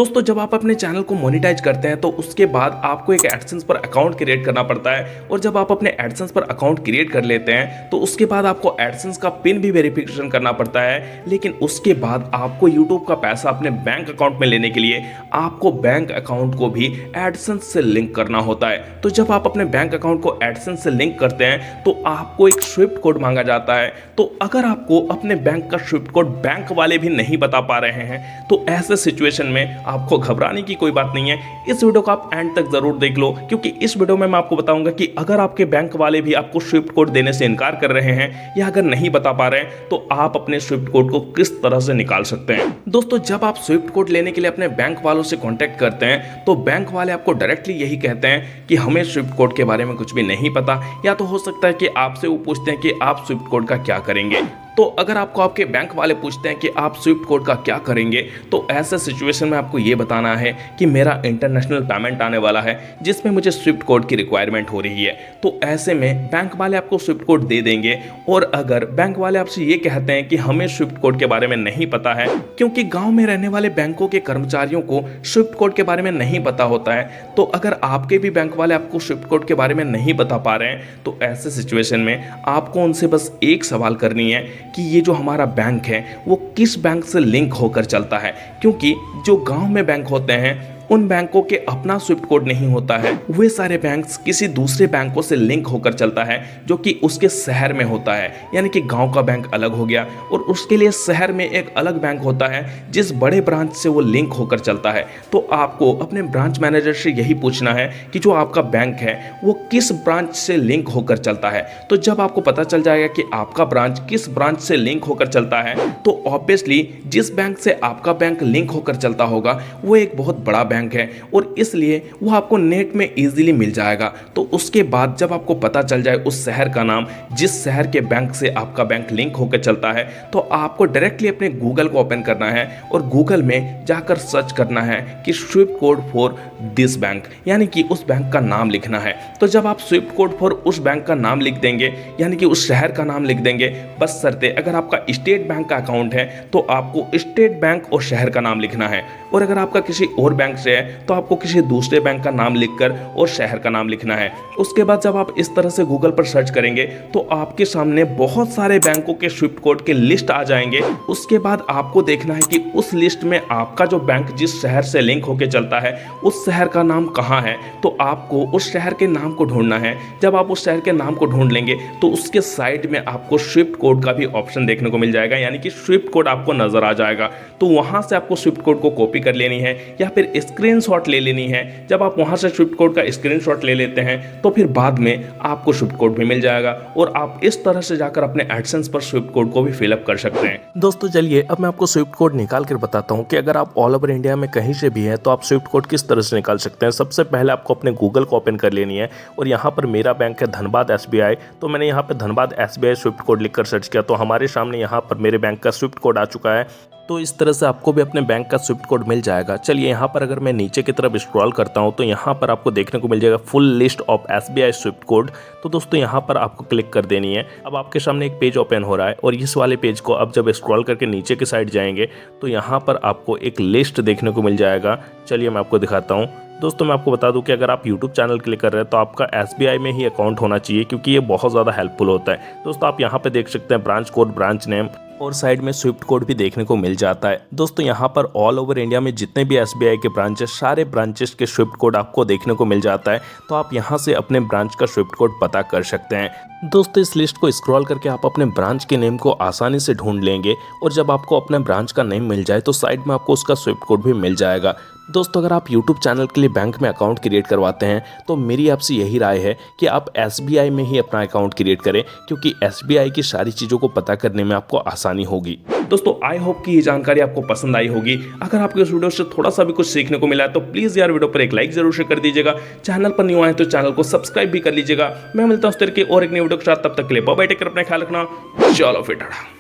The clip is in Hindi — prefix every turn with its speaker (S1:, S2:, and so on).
S1: दोस्तों जब आप अपने चैनल को मोनेटाइज करते हैं तो उसके बाद आपको एक एडसेंस पर अकाउंट क्रिएट करना पड़ता है, और जब आप अपने एडसेंस पर अकाउंट क्रिएट कर लेते हैं तो उसके बाद आपको एडसेंस का पिन भी वेरिफिकेशन करना पड़ता है। लेकिन उसके बाद आपको यूट्यूब का पैसा अपने बैंक अकाउंट में लेने के लिए आपको बैंक अकाउंट को भी एडसेंस से लिंक करना होता है। तो जब आप अपने बैंक अकाउंट को एडसेंस से लिंक करते हैं तो आपको एक स्विफ्ट कोड मांगा जाता है। तो अगर आपको अपने बैंक का स्विफ्ट कोड बैंक वाले भी नहीं बता पा रहे हैं तो ऐसे सिचुएशन में आपको घबराने की कोई बात नहीं है। इस वीडियो को आप एंड तक जरूर देख लो, क्योंकि इस वीडियो में मैं आपको बताऊंगा कि अगर आपके बैंक वाले भी आपको स्विफ्ट कोड देने से इनकार कर रहे हैं या अगर नहीं बता पा रहे हैं तो आप अपने स्विफ्ट कोड को किस तरह से निकाल सकते हैं। दोस्तों जब आप स्विफ्ट कोड लेने के लिए अपने बैंक वालों से कांटेक्ट करते हैं तो बैंक वाले आपको डायरेक्टली यही कहते हैं कि हमें स्विफ्ट कोड के बारे में कुछ भी नहीं पता, या तो हो सकता है कि आपसे वो पूछते हैं कि आप स्विफ्ट कोड का क्या करेंगे। तो अगर आपको आपके बैंक वाले पूछते हैं कि आप स्विफ्ट कोड का क्या करेंगे तो ऐसे सिचुएशन में आपको ये बताना है कि मेरा इंटरनेशनल पेमेंट आने वाला है जिसमें मुझे स्विफ्ट कोड की रिक्वायरमेंट हो रही है। तो ऐसे में बैंक वाले आपको स्विफ्ट कोड दे देंगे। और अगर बैंक वाले आपसे ये कहते हैं कि हमें स्विफ्ट कोड के बारे में नहीं पता है, क्योंकि गाँव में रहने वाले बैंकों के कर्मचारियों को स्विफ्ट कोड के बारे में नहीं पता होता है, तो अगर आपके भी बैंक वाले आपको स्विफ्ट कोड के बारे में नहीं बता पा रहे हैं तो ऐसे सिचुएशन में आपको उनसे बस एक सवाल करनी है कि ये जो हमारा बैंक है वो किस बैंक से लिंक होकर चलता है। क्योंकि जो गांव में बैंक होते हैं उन बैंकों के अपना स्विफ्ट कोड नहीं होता है, वे सारे बैंक्स किसी दूसरे बैंकों से लिंक होकर चलता है जो कि उसके शहर में होता है। यानी कि गांव का बैंक अलग हो गया और उसके लिए शहर में एक अलग बैंक होता है जिस बड़े ब्रांच से वो लिंक होकर चलता है। तो आपको अपने ब्रांच मैनेजर से यही पूछना है कि जो आपका बैंक है वो किस ब्रांच से लिंक होकर चलता है। तो जब आपको पता चल जाएगा कि आपका ब्रांच किस ब्रांच से लिंक होकर चलता है तो ऑब्वियसली जिस बैंक से आपका बैंक लिंक होकर चलता होगा वो एक बहुत बड़ा बैंक है और इसलिए वो आपको नेट में इजीली मिल जाएगा। तो उसके बाद जब आपको पता चल जाए उस शहर का नाम जिस शहर के बैंक से आपका बैंक लिंक होकर चलता है तो आपको डायरेक्टली अपने गूगल को ओपन करना है और गूगल में जाकर सर्च करना है कि Swift code for this bank, यानी कि उस बैंक का नाम लिखना है। तो जब आप स्विफ्ट कोड फॉर उस बैंक का नाम लिख देंगे यानी कि उस शहर का नाम लिख देंगे, बस शर्ते अगर आपका स्टेट बैंक का अकाउंट है तो आपको स्टेट बैंक और शहर का नाम लिखना है, और अगर आपका किसी और बैंक से है तो आपको किसी दूसरे बैंक का नाम लिखकर और शहर का नाम लिखना है। उसके बाद जब आप इस तरह से गूगल पर सर्च करेंगे तो आपके सामने बहुत सारे बैंकों के स्विफ्ट कोड के लिस्ट आ जाएंगे। उसके बाद आपको देखना है कि उस लिस्ट में आपका जो बैंक जिस शहर से लिंक होकर चलता है उस शहर का नाम कहाँ है। तो आपको उस शहर के नाम को ढूंढना है। जब आप उस शहर के नाम को ढूंढ लेंगे तो उसके साइड में आपको स्विफ्ट कोड का भी ऑप्शन देखने को मिल जाएगा, यानी कि स्विफ्ट कोड आपको नजर आ जाएगा। तो वहां से आपको स्विफ्ट कोड को कॉपी कर लेनी है या फिर स्क्रीनशॉट ले लेनी है। जब आप वहां से स्विफ्ट कोड का स्क्रीनशॉट ले लेते हैं तो फिर बाद में आपको स्विफ्ट कोड भी मिल जाएगा और आप इस तरह से जाकर अपने एडसेंस पर स्विफ्ट कोड को भी फिलअप कर सकते हैं। दोस्तों चलिए अब मैं आपको स्विफ्ट कोड निकाल कर बताता हूं कि अगर आप ऑल ओवर इंडिया में कहीं से भी हैं तो आप स्विफ्ट कोड किस तरह से निकाल सकते हैं। सबसे पहले आपको अपने गूगल को ओपन कर लेनी है और यहाँ पर मेरा बैंक है धनबाद SBI, तो मैंने यहाँ पर धनबाद SBI स्विफ्ट कोड लिखकर सर्च किया तो हमारे सामने यहाँ पर मेरे बैंक का स्विफ्ट कोड आ चुका है। तो इस तरह से आपको भी अपने बैंक का स्विफ्ट कोड मिल जाएगा। चलिए यहाँ पर अगर मैं नीचे की तरफ स्क्रॉल करता हूँ तो यहाँ पर आपको देखने को मिल जाएगा full list of SBI Swift code. तो दोस्तों यहाँ पर आपको क्लिक कर देनी है। अब आपके सामने एक पेज ओपन हो रहा है और इस वाले पेज को अब जब स्क्रॉल करके नीचे की साइड जाएंगे तो यहाँ पर आपको एक लिस्ट देखने को मिल जाएगा। चलिए मैं आपको दिखाता हूँ। दोस्तों मैं आपको बता दूं कि अगर आप YouTube चैनल क्लिक कर रहे हैं तो आपका SBI में ही अकाउंट होना चाहिए, क्योंकि ये बहुत ज़्यादा हेल्पफुल होता है। दोस्तों आप यहाँ पे देख सकते हैं ब्रांच कोड, ब्रांच नेम और साइड में स्विफ्ट कोड भी देखने को मिल जाता है। दोस्तों यहाँ पर ऑल ओवर इंडिया में जितने भी SBI के ब्रांचेस, सारे ब्रांचेस के स्विफ्ट कोड आपको देखने को मिल जाता है। तो आप यहाँ से अपने ब्रांच का स्विफ्ट कोड पता कर सकते हैं। दोस्तों इस लिस्ट को स्क्रॉल करके आप अपने ब्रांच के नेम को आसानी से ढूंढ लेंगे और जब आपको अपने ब्रांच का नेम मिल जाए तो साइड में आपको उसका स्विफ्ट कोड भी मिल जाएगा। दोस्तों अगर आप YouTube चैनल के लिए बैंक में अकाउंट क्रिएट करवाते हैं तो मेरी आपसे यही राय है कि आप SBI में ही अपना अकाउंट क्रिएट करें, क्योंकि SBI की सारी चीज़ों को पता करने में आपको आसानी होगी। दोस्तों आई होप कि ये जानकारी आपको पसंद आई होगी। अगर आपको इस वीडियो से थोड़ा सा भी कुछ सीखने को मिला है तो प्लीज़ यार वीडियो पर एक लाइक जरूर से कर दीजिएगा। चैनल पर न्यू आए तो चैनल को सब्सक्राइब भी कर लीजिएगा। मैं मिलता हूँ उस तरह की और एक नई वीडियो के साथ, तब तक के लिए बाय बाय, टेक केयर, अपना ख्याल रखना। चलो फिर टाटा।